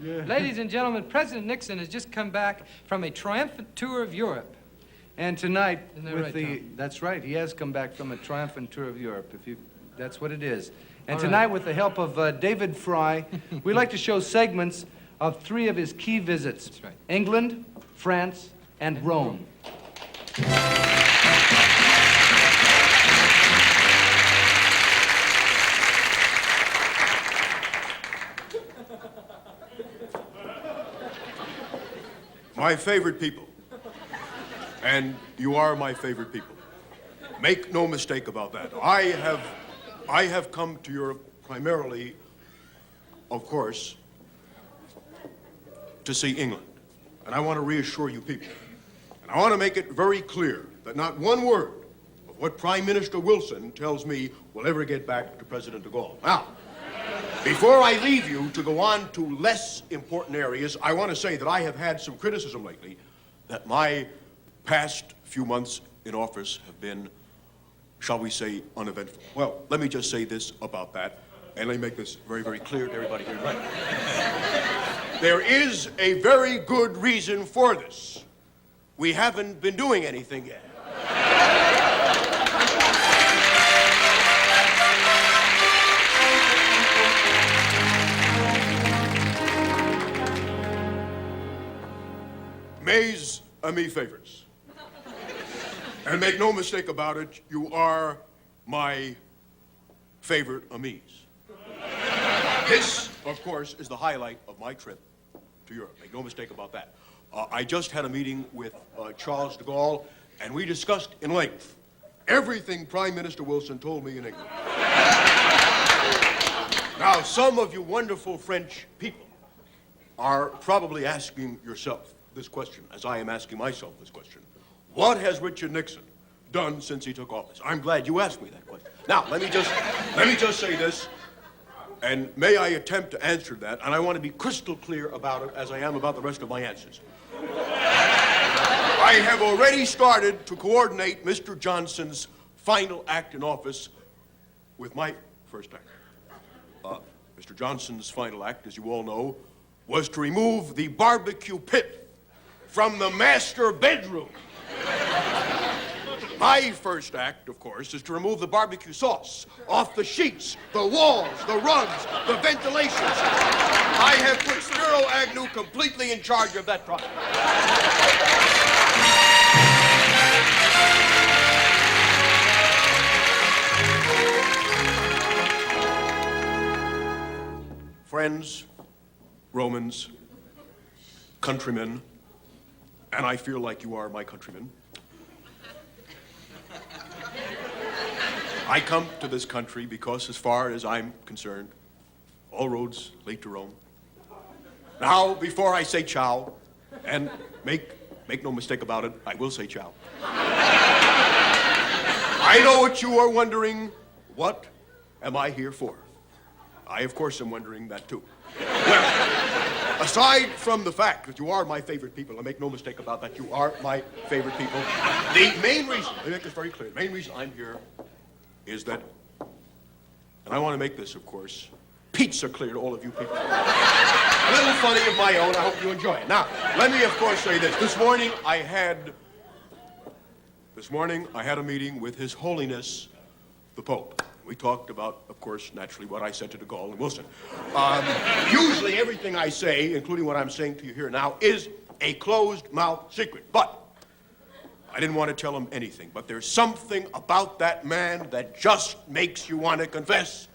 Yeah. Ladies and gentlemen, President Nixon has just come back from a triumphant tour of Europe. And tonight, Isn't that with right, the... Tom? That's right, he has come back from a triumphant tour of Europe, that's what it is. And All tonight, right. with the help of David Frye, we like to show segments of 3 of his key visits. That's right. England, France, and Rome. My favorite people. And you are my favorite people. Make no mistake about that. I have come to Europe primarily, of course, to see England. And I want to reassure you people. And I want to make it very clear that not one word of what Prime Minister Wilson tells me will ever get back to President de Gaulle. Now, before I leave you to go on to less important areas, I want to say that I have had some criticism lately that my past few months in office have been, shall we say, uneventful. Well, let me just say this about that, and let me make this very, very clear to everybody here tonight. There is a very good reason for this. We haven't been doing anything yet. Mes amis favorites. And make no mistake about it, you are my favorite amis. This, of course, is the highlight of my trip to Europe. Make no mistake about that. I just had a meeting with Charles de Gaulle, and we discussed in length everything Prime Minister Wilson told me in England. Now, some of you wonderful French people are probably asking yourself this question, as I am asking myself this question. What has Richard Nixon done since he took office? I'm glad you asked me that question. Now, let me just say this, and may I attempt to answer that, and I want to be crystal clear about it as I am about the rest of my answers. I have already started to coordinate Mr. Johnson's final act in office with my first act. Mr. Johnson's final act, as you all know, was to remove the barbecue pit from the master bedroom. My first act, of course, is to remove the barbecue sauce off the sheets, the walls, the rugs, the ventilations. I have put Spiro Agnew completely in charge of that project. Friends, Romans, countrymen, and I feel like you are my countrymen. I come to this country because, as far as I'm concerned, all roads lead to Rome. Now, before I say ciao, and make no mistake about it, I will say ciao. I know what you are wondering. What am I here for? I, of course, am wondering that, too. Well, aside from the fact that you are my favorite people, and make no mistake about that, you are my favorite people, the main reason, let me make this very clear, the main reason I'm here is that, and I want to make this, of course, pizza clear to all of you people. A little funny of my own, I hope you enjoy it. Now, let me, of course, say this. This morning, I had a meeting with His Holiness, the Pope. We talked about, of course, naturally, what I said to de Gaulle and Wilson. Usually, everything I say, including what I'm saying to you here now, is a closed-mouth secret. But I didn't want to tell him anything. But there's something about that man that just makes you want to confess.